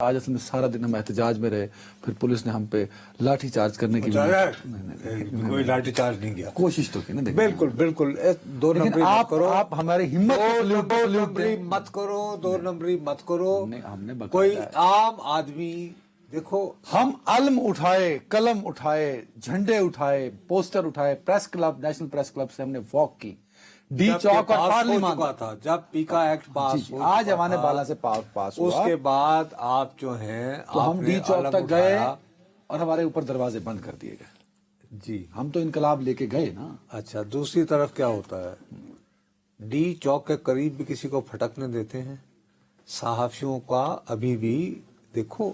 آج اصل میں سارا دن ہم احتجاج میں رہے، پھر پولیس نے ہم پہ لاٹھی چارج کرنے کی کوئی لاٹھی چارج نہیں کیا، کوشش تو کی نا. بالکل بالکل. دو لیکن نمبری مت کرو، آپ ہماری ہمت دو نمبری مت کرو، دو نمبری مت کرو. ہم نے کوئی عام آدمی دیکھو، ہم علم اٹھائے، قلم اٹھائے، جھنڈے اٹھائے، پوسٹر اٹھائے، press club, national press club سے ہم نے واک کی ڈی چوک اور پارلیمان تھا جب پیکا ایکٹ پاس ہو آج ہمارے بالا سے پاس ہوا. اس کے بعد آپ جو ہیں تو ہم ڈی چوک تک گئے اور ہمارے اوپر دروازے بند کر دیے گئے. جی ہم تو انقلاب لے کے گئے نا. اچھا، دوسری طرف کیا ہوتا ہے، ڈی چوک کے قریب بھی کسی کو پھٹکنے دیتے ہیں. صحافیوں کا ابھی بھی دیکھو،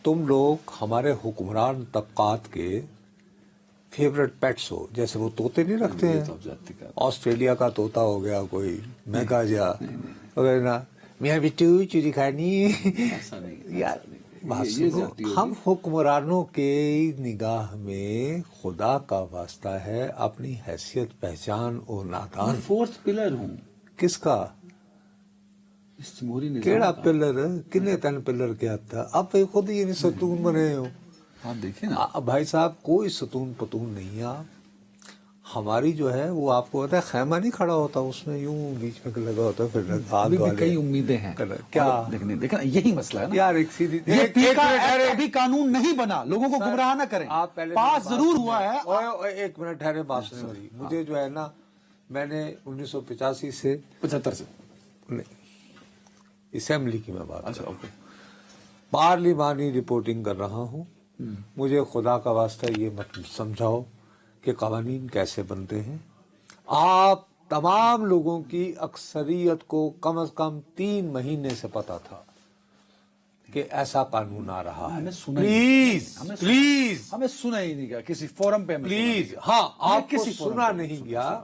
تم لوگ ہمارے حکمران طبقات کے فیوریٹ پیٹس ہو، جیسے وہ طوطے نہیں رکھتے ہیں، آسٹریلیا کا طوطا ہو گیا کوئی میگا جا وغیرہ، میاں بٹو چوری کھانی. یار بات سنو، ہم حکمرانوں کے نگاہ میں خدا کا واسطہ ہے اپنی حیثیت پہچان اور نادان. فورتھ پلر ہوں کس کا؟ اس جمہوری نظام کیڑا پلر؟ کنے تین پلر کیا تھا؟ اب خود ہی نہیں ستون بنے ہو. آپ دیکھیں نا بھائی صاحب، کوئی ستون پتون نہیں ہے. آپ ہماری جو ہے وہ آپ کو پتا ہے، خیمہ نہیں کھڑا ہوتا اس میں، یوں بیچ میں لگا ہوتا ہے، پھر ابھی بھی کئی امیدیں ہیں. کیا دیکھنا یہی مسئلہ ہے نا یار. ایک سیدھی ابھی قانون نہیں بنا، لوگوں کو گمراہ نہ کریں. آپ پہلے پاس ضرور ہوا ہے. ایک منٹ ٹھہرے، بات سنیں میری. مجھے جو ہے نا، میں نے 1985 سے 75 سے نہیں، اسمبلی کی میں بات اچھا اوکے پارلیمانی رپورٹنگ کر رہا ہوں. مجھے خدا کا واسطہ یہ مت سمجھاؤ کہ قوانین کیسے بنتے ہیں. آپ تمام لوگوں کی اکثریت کو کم از کم 3 مہینے سے پتا تھا کہ ایسا قانون آ رہا ہے. پلیز پلیز ہمیں سنا ہی نہیں گیا کسی فورم پہ. پلیز ہاں، آپ کسی سنا نہیں گیا،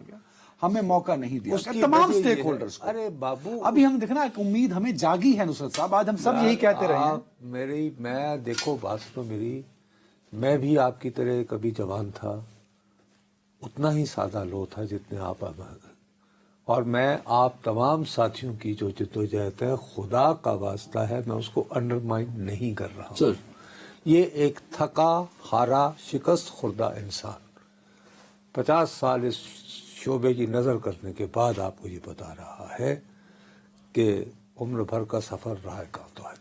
ہمیں موقع نہیں دیا. اس کی تمام وجہ سٹیک یہ ہولڈرز ہے. ارے بابو، ابھی ہم دیکھنا ایک امید ہمیں جاگی ہے نصرت صاحب، آج ہم سب یہی کہتے رہے ہیں. میں دیکھو بات تو میری، میں بھی آپ کی طرح کبھی جوان تھا، اتنا ہی سادہ لو تھا جتنے آپ اب ہیں. اور میں آپ تمام ساتھیوں کی جو جدوجہد ہے، خدا کا واسطہ ہے، میں اس کو انڈرمائن نہیں کر رہا ہوں. یہ ایک تھکا ہارا شکست خوردہ انسان 50 سال اس شعبے کی نظر کرنے کے بعد آپ کو یہ بتا رہا ہے کہ عمر بھر کا سفر رہا کا تو ہے.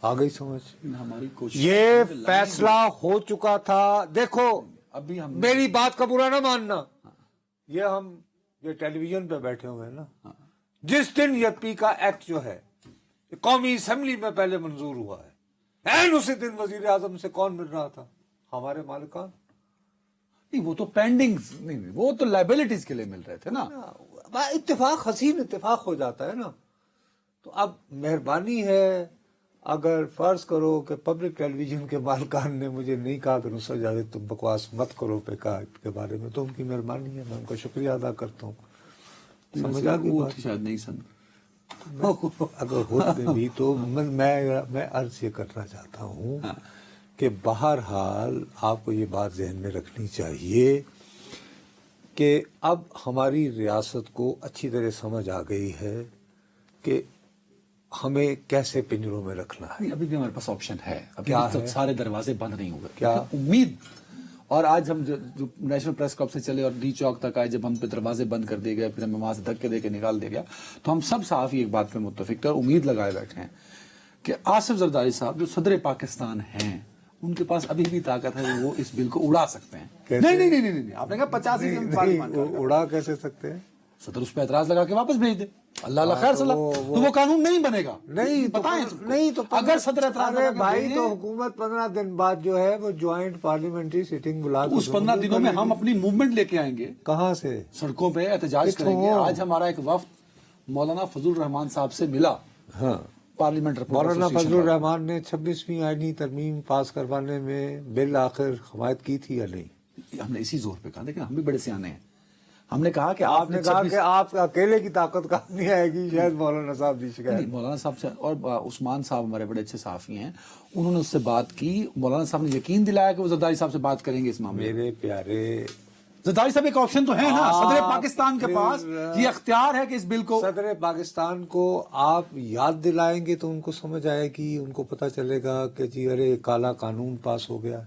آ گئی سمجھ؟ ہماری کوشش یہ فیصلہ ہو چکا تھا. دیکھو ابھی ہم میری بات کا برا نہ ماننا، یہ ٹیلی ویژن پہ بیٹھے ہوئے ہیں نا، جس دن یہ پیکا ایکٹ جو ہے قومی اسمبلی میں پہلے منظور ہوا ہے، این اسی دن وزیر اعظم سے کون مل رہا تھا؟ ہمارے مالکان. نہیں، وہ تو پینڈنگ نہیں، وہ تو لائبلٹیز کے لیے مل رہے تھے نا. اتفاق، حسین اتفاق ہو جاتا ہے نا. تو اب مہربانی ہے، اگر فرض کرو کہ پبلک ٹیلی ویژن کے مالکان نے مجھے نہیں کہا کہ نصرت جاوید تم بکواس مت کرو پیکا ایکٹ کے بارے میں، تو ان کی مہربانی ہے، میں ان کا شکریہ ادا کرتا ہوں. سمجھ آ گئی بات؟ شاید نہیں سن. اگر ہوتے بھی تو میں عرض یہ کرنا چاہتا ہوں کہ بہرحال آپ کو یہ بات ذہن میں رکھنی چاہیے کہ اب ہماری ریاست کو اچھی طرح سمجھ آ گئی ہے کہ ہمیں کیسے پنجروں میں رکھنا ہے. ابھی بھی ہمارے پاس آپشن ہے. ابھی کیا تک ہے؟ سارے دروازے بند نہیں ہوئے. کیا امید. اور آج ہم جو نیشنل پریس کلب سے چلے اور ڈی چوک تک آئے، جب ہم پہ دروازے بند کر دیے گئے، پھر ہمیں وہاں سے دھکے دے کے نکال دیا گیا، تو ہم سب صحافی ایک بات پہ متفق تھے اور امید لگائے بیٹھے ہیں کہ آصف زرداری صاحب جو صدر پاکستان ہیں، ان کے پاس ابھی بھی طاقت ہے کہ وہ اس بل کو اڑا سکتے ہیں. نہیں، آپ نے کہا 85 سے پارلیمان اڑا کیسے سکتے ہیں؟ صدر اس پہ اعتراض لگا کے واپس بھیج دے. اللہ خیر صلاح، تو وہ قانون نہیں بنے گا. نہیں تو اگر صدر اعتراض لگا کے بھائی، تو حکومت 15 دن بعد جو ہے وہ جوائنٹ پارلیمنٹری سیٹنگ بلا کے اس 15 دنوں میں ہم اپنی موومنٹ لے کے آئیں گے. کہاں سے؟ سڑکوں پہ احتجاج کریں گے. آج ہمارا ایک وفد مولانا فضل الرحمان صاحب سے ملا. ہاں، پارلیمنٹ مولانا فضل الرحمان نے 26ویں آئینی ترمیم پاس کروانے میں بالآخر حمایت کی تھی یا نہیں؟ ہم نے اسی زور پہ کہا. لیکن ہم بھی بڑے سیانے ہیں. ہم نے کہا کہ آپ نے کہا کہ آپ اکیلے کی طاقت کام نہیں آئے گی، شاید مولانا صاحب دی شکایت. مولانا صاحب سے اور عثمان صاحب ہمارے بڑے اچھے صحافی ہیں، انہوں نے اس سے بات کی. مولانا صاحب نے یقین دلایا کہ وہ زرداری صاحب سے بات کریں گے اس معاملے میں. میرے پیارے زرداری صاحب ایک آپشن تو ہے نا صدر پاکستان کے پھر پاس یہ اختیار ہے کہ اس بل کو صدر پاکستان کو آپ یاد دلائیں گے تو ان کو سمجھ آئے گی، ان کو پتہ چلے گا کہ جی ارے کالا قانون پاس ہو گیا۔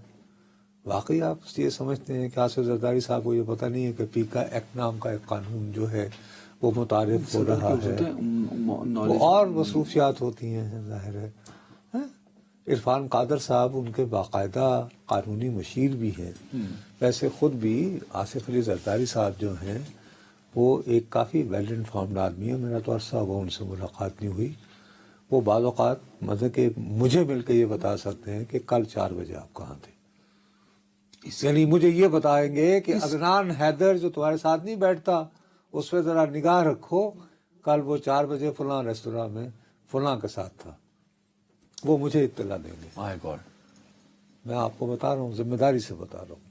واقعی آپ یہ سمجھتے ہیں کہ آصف زرداری صاحب کو یہ پتہ نہیں ہے کہ پیکا ایکٹ نام کا ایک قانون جو ہے وہ متعارف ہو رہا ہے، وہ اور مصروفیات ہوتی ہیں ظاہر ہے۔ عرفان قادر صاحب ان کے باقاعدہ قانونی مشیر بھی ہیں، ویسے خود بھی آصف علی زرداری صاحب جو ہیں وہ ایک کافی ویل انفارمڈ آدمی ہے، میرا تو عرصہ ہوا ان سے ملاقات نہیں ہوئی، وہ بعض اوقات مطلب کہ مجھے مل کے یہ بتا سکتے ہیں کہ کل 4 بجے آپ کہاں تھے، یعنی مجھے یہ بتائیں گے کہ عدنان حیدر جو تمہارے ساتھ نہیں بیٹھتا اس پہ ذرا نگاہ رکھو، کل وہ 4 بجے فلاں ریستوراں میں فلاں کے ساتھ تھا، وہ مجھے اطلاع دیں گے۔ مائی گاڈ، میں آپ کو بتا رہا ہوں، ذمہ داری سے بتا رہا ہوں۔